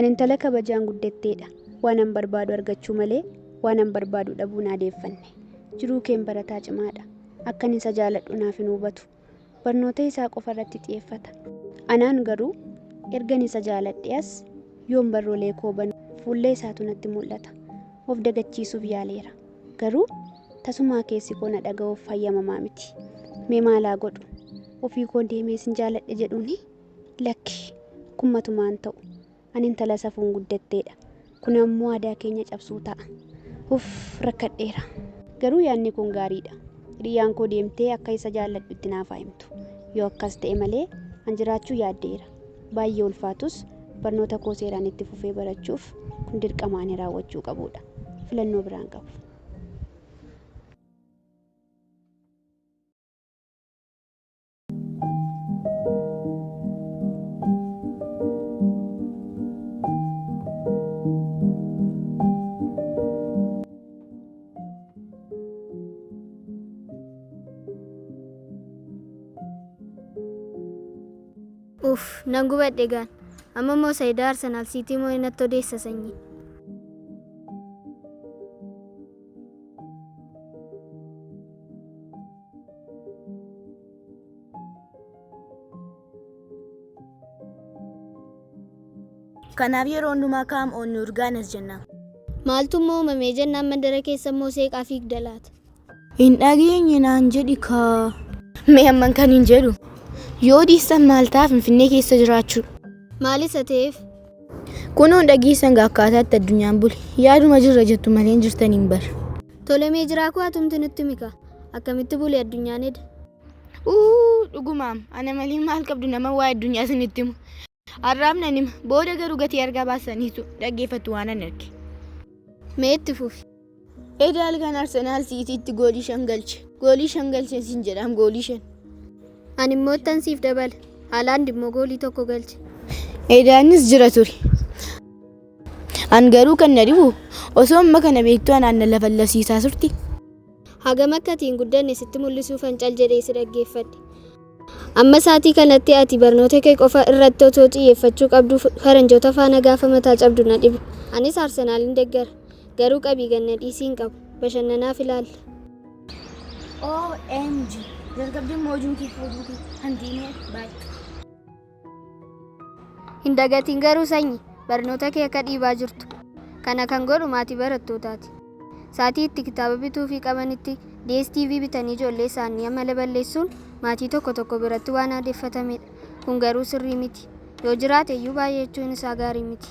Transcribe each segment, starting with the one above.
Ani intala kabajaan guddetteedha. Waanan barbaadu argachuu malee waanan barbaadu dhabuu naadeeffanne. Jiruu keen barataa cimaadha. Akkan isa jaaladhu naaf hin hubatu. Barnoota isaa qofa irratti xiyyeeffata. Anaan garuu ergan isa jaaladhe as yoon barroolee koo banu fuullee isaatu natti mul'ata. Of dagachiisuuf yaaleera. Garuu tasumaa keessi koo na dhaga'uuf fayyamamaa miti. Mee maalaa godhu? Ofii koo deemee sin jaaladhe jedhuuni? Lakki kummatumaan ta'u. Ani intala safuun guddetteedha. Kun ammoo aadaa keenya cabsuu ta'a. Rakkadheera. Garuu yaadni kun gaariidha. Hiriyyaan koo deemtee akka isa jaalladhu itti naaf himtu. Yoo akkas ta'e malee an jiraachuu yaaddeera. Baay'ee ulfaatus barnoota koo seeraan itti fufee barachuuf kun dirqamaan raawwachuu qabudha. Filannoo biraan qabu. Nan gubadhe gaan. Amma immoo Sayidaa Arsenaal Siitii moo natti odeessa sanyii. Kanaaf yeroo hundumaa kaa'am oonni urgaanas jennaan. Maaltu immoo uumamee jennaan mandara keessa immoo seeqaa fiigda laata? Hin dhageenye naan jedhi kaa. Mee amman kan hin jedhu. Yoo dhiistan maal ta'a Finfinnee keessa jiraachuu? Maal isa ta'eef? Kunuun dhageessan akkaataatti addunyaan buli. Yaaduma jirra jettu malee hin jirtan hin bar. Tolemee jiraa koo atumti nutti mika. Akkamitti buli addunyaan eda? Dhugumaam. Ana malee maal qabdu nama waa addunyaa sanitti himu. Arraabnan hima. Booda garuu gatii argaa baasaniitu dhaggeeffatu waan an arge. Mee itti fufi? Edaal kan Arsenaal Siitiitti goolii 5 galche. Goolii 5 galche siin jedham goolii 5. Ani immoo tansiif dabala. Haalaan immoo goolii 1 galche. Edaanis jira ture. An garuu kan na dhibu osoo amma kana beektu anaan na lafallasiisaa turti. Hagam akkatiin guddanne sitti mul'isuuf cal jedhee si dhaggeeffadhe. Amma saatii kanatti ati barnoota kee qofa irratti otoo xiyyeeffachuu qabdu faranjoota faana gaafa mataa cabdu na dhibu. Anis Arsenaalin deeggara. Garuu qabii ganna dhiisiin qabu. Bashannanaaf ilaalla. OMG. Dargaggeessi moojuu kee handiinee baay'ee. Hin dagatiin garuu sanyii barnoota kee akka dhiibaa jirtu. Kana kan godhu maatii barattootaati. Saatii itti kitaaba bituu fi qabanitti DSTV bitanii ijoollee isaanii amala balleessuun maatii tokko biratti waan aadeffatamedha. Kun garuu sirrii miti. Yoo jiraate iyyuu baay'ee jechuun isaa gaarii miti.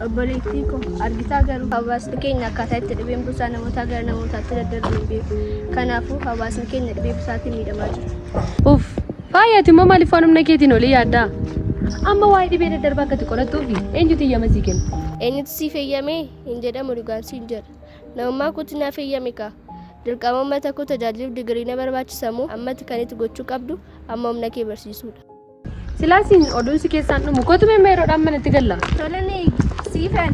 obboleettii koo argitaa garuu hawaasni keenya akkaataa itti dhibeen busaa namootaa gara namootaatti daddarbu hin beeku. Kanaafuu hawaasni keenya dhibee busaatiin miidhamaa jira. Faayyaati immoo maaliif waan humna keetiin olii yaaddaa? Amma waa'ee dhibee daddarbaa akkati qorattuufi eenyutu eeyyama sii kenna? Eenyutu siif eeyyame hin jedhamu dhugaan siin jedha. Namummaa kootti naaf eeyyame kaa. Dirqama uummata koo tajaajiluuf digirii na barbaachisamoo ammatti kan itti gochuu qabdu amma humna kee barsiisuudha. Silaasiin oduun si keessaan dhumu kootu meemma yeroodhaan manatti galla? Tolanii siifan.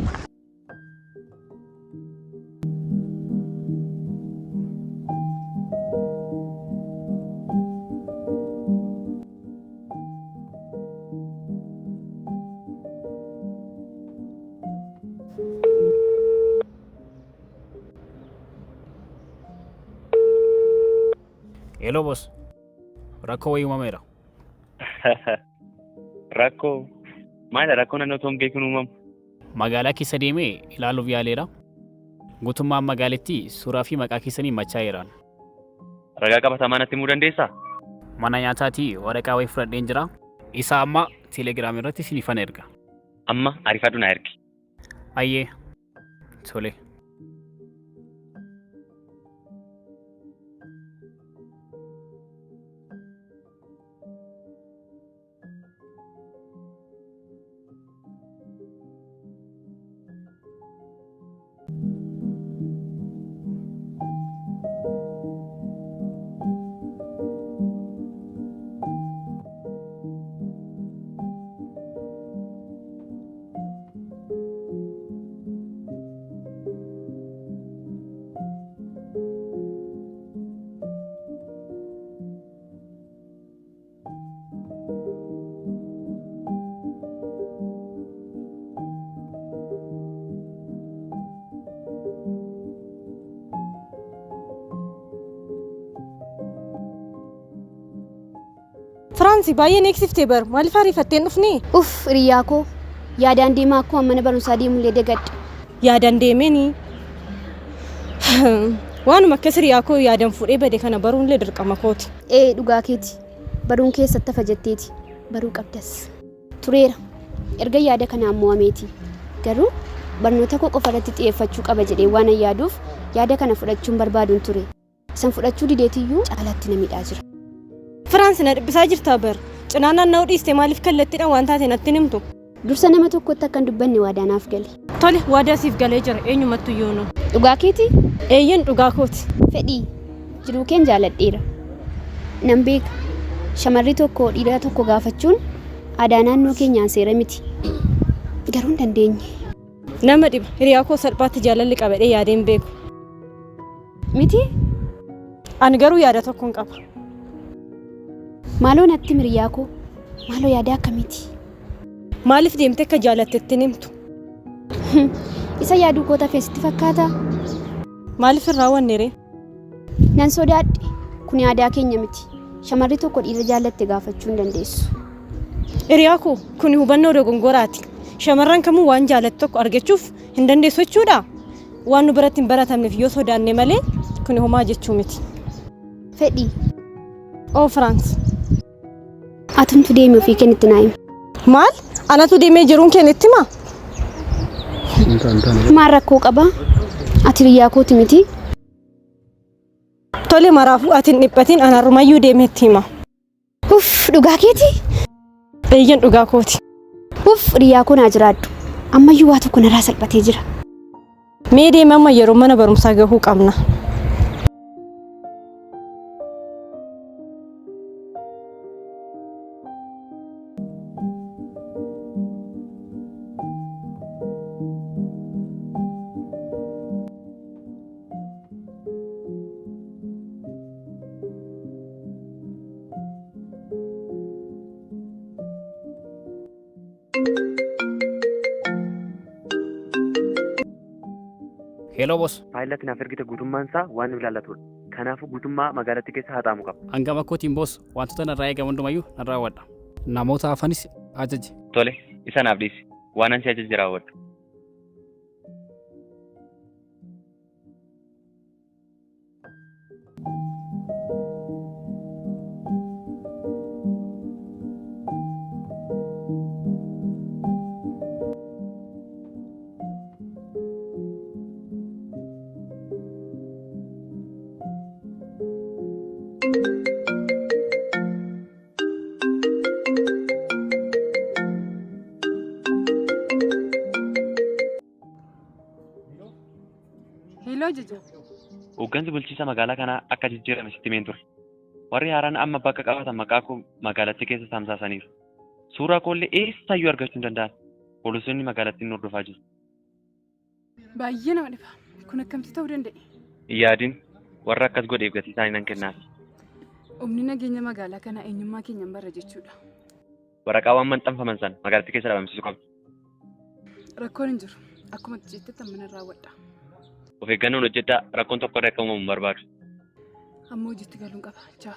Hello boss. Rakkoo wayii uumameera. Rakkoo maali rakkoon naannoo toon beekuun uumamu? Magaalaa keessa deemee ilaaluuf yaaleera. Guutummaan magaalittii suuraa fi maqaa keessanii machaa'eeraan. Ragaa qabatamaa natti himuu dandeessaa? Mana nyaataatii waraqaa wayii fudhadheen jira. Isa amma teelegiraamii irratti isiniifan erga. Amma ariifadhu na ergi. Ayyee. Tole. Fransi baay'ee neeksiftee bar maaliif ariifatteen dhufni? Hiriyaa koo yaadaan deemaa akkuma mana barumsaa deemullee dagadhe. Yaadaan deemeni. Waanuma akkas hiriyaa koo yaadan fuudhee bade kana baruunillee dirqama kooti. Dhugaa keeti. Baruun keessatti hafa jetteeti. Baruu qabdas. Tureera. Erga yaada kanaan mo'ameeti. Garuu barnoota koo qofa irratti xiyyeeffachuu qaba jedhee waan yaaduuf yaada kana fudhachuun barbaaduun ture. Isan fudhachuu dideetiyyuu caalaatti na miidhaa jira. Fransi na dhibbisaa jirtaa bar. Cinaan naanna'uu dhiiste maaliif kallattiidhaan waan taate natti himtu? Dursa nama tokkotti akkan dubbanne waadaanaaf gale. Tole waadaa siif galee jira eenyumattu yoonu. Dhugaa keeti? Eeyyan dhugaa kooti. Fedhii jiruu keen jaaladheera. Nan beeka. Shamarri tokko dhiira tokko gaafachuun aadaa naannoo keenyaan seera miti. Garuu hin dandeenye. Nama dhiba hiriyaa koo salphaatti jaalalli qabadhee yaadeen beeku. Miti? Ani garuu yaada tokkoon qaba. Maaloo natti hiriyaa koo maaloo yaada akkamiiti? Maaliif deemtee akka jaalattetti himtu? Isa yaaduu koo tafeesitti fakkaata. Maaliif irraa wannere? Nan sodaadhe. Kun aadaa keenya miti. Shamarri tokko dhiira jaalatte gaafachuu hin dandeessu. Hiriyaa koo kun hubannoo dogongoraati. Shamarran kamuu waan jaalatti tokko argachuuf hin dandeessu jechuudha. Waan nu biratti hin baratamneef yoo sodaanne malee kun homaa jechuu miti. Fedhii. Fransi. Atumtu deemee ofii kennitti naa himi. Maal? Anatu deemee jiruun kennitti maa? Maal rakkoo qaba? Ati hiriyaa kooti miti? Tole maraafuu ati hin dhiphatin anarrumayyuu deemeetti hima. Dhugaa keeti? Eeyyan dhugaa kooti. Hiriyaa koo naa jiraadhu. Ammayyuu waa tokko narraa salphatee jira. Mee deema amma yeroo mana barumsaa gahuu qabna. Hello boss. Faayilatti naaf ergite guutummaan isaa waan nu ilaallatudha. Kanaafuu guutummaa magaalattii keessa haxaamu qaba. Hangama kootiin boss wantoota narraa eegamu hundumayyuu nan raawwadha. Namoota hafanis ajaji. Tole isa naaf dhiisi. Waan ansi ajaji raawwadhu. Hello Jojo. Hooggansi bulchiisa magaalaa kanaa akka jijjiirame sitti himeen ture. Warri haaraan amma bakka qabatan maqaa koo magaalattii keessa tamsaasaniiru. Suuraa koollee eessayyuu argachuu hin danda'an. Poolisoonni magaalattiin hordofaa jiru. Baay'ee nama dhiba. Kun akkamitti ta'uu danda'e? Yaadiin warra akkas godheef gatii isaanii nan kennaaf. Humni nageenya magaalaa kanaa eenyummaa keenyan barra jechuudha. Waraqaawwan maxxanfaman sana magaalattii keessa dhabamsiisuu qabdu. Rakkoon hin jiru. Akkuma jettetti amma raawwadha. Of eeggannoon hojjedhaa rakkoon tokko akka uumamu hin barbaadu. Amma hojiitti galuun qaba. Ciao.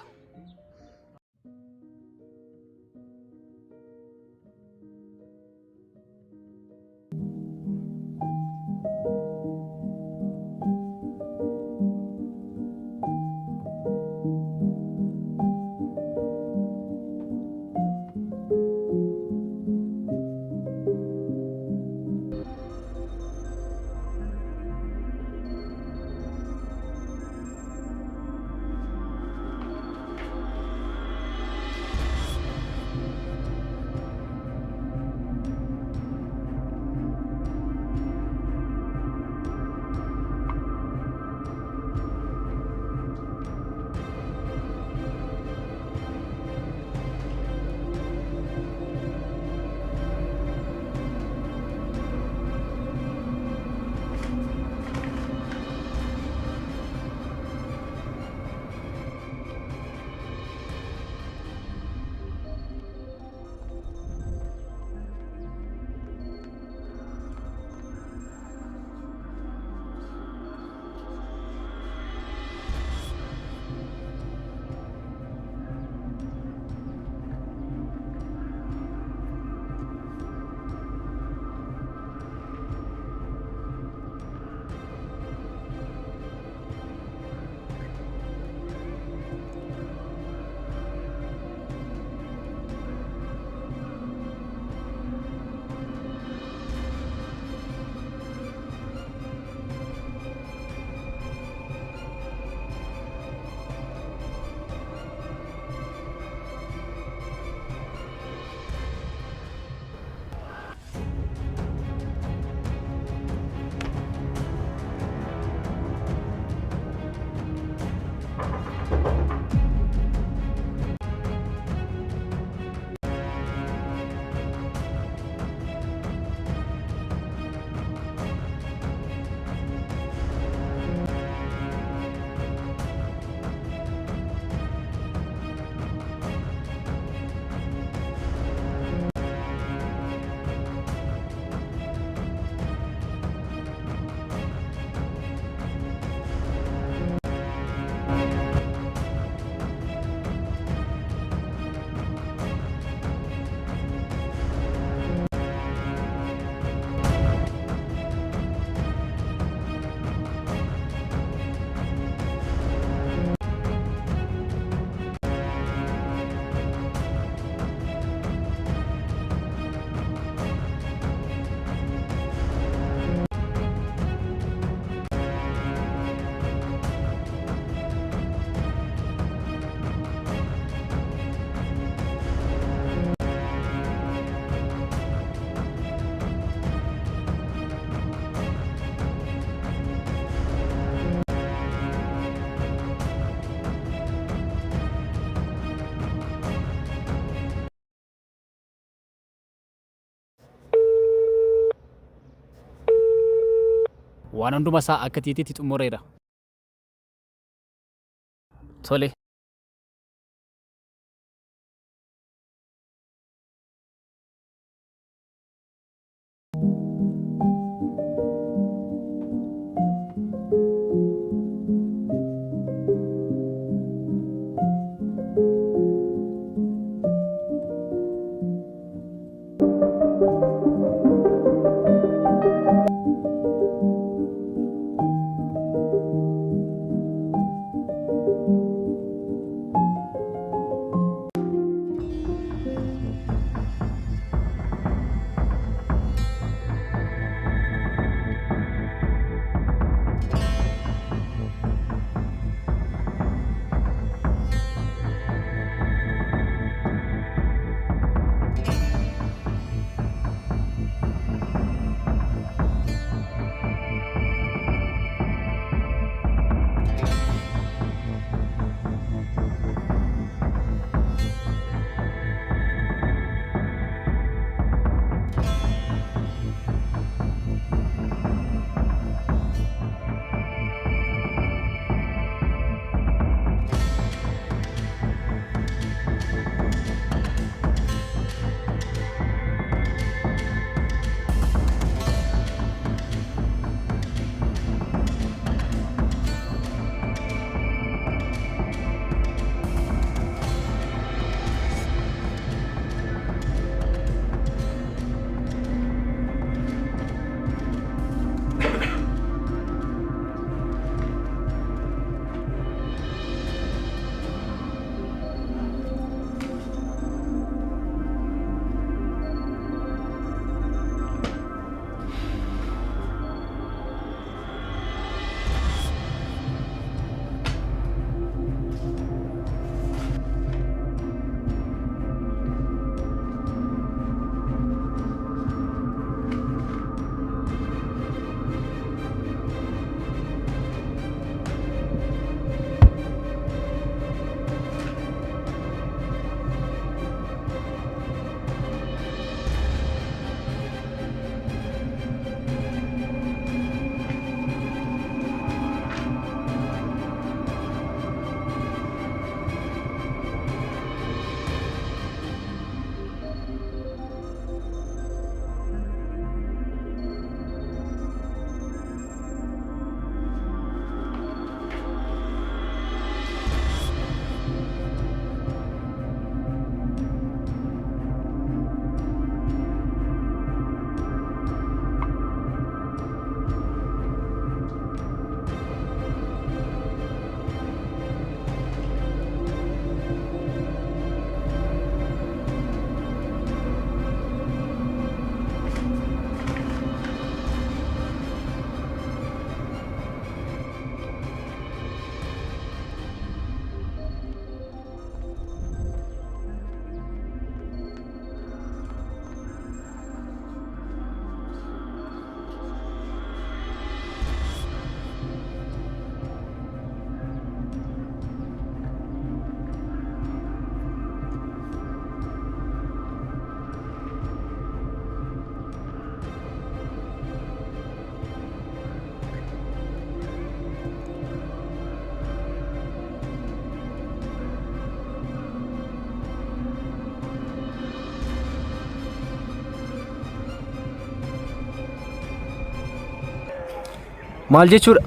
waan hunduma isaa akka tiitiitti xumureera. Tole. Maal jechuudha?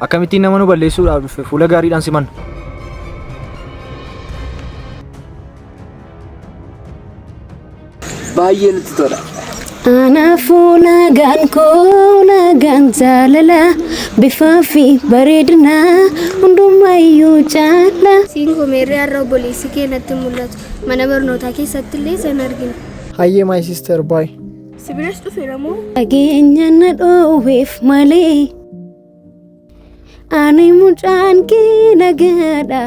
Akkamittiin nama nu balleessuudhaaf dhufe fuula gaariidhaan siman. Baay'ee nutti tola. Ana fuula gan jaalala bifaa fi bareedina hundumayyuu caala. Siin komeerree har'a obboleessi kee natti mul'atu. Mana barnootaa keessatti illee san argina. Hayyee my sister bye. Sibiilas dhufeera moo? Dhageenya na dhoowweef malee ani mucaan kee nagaadha.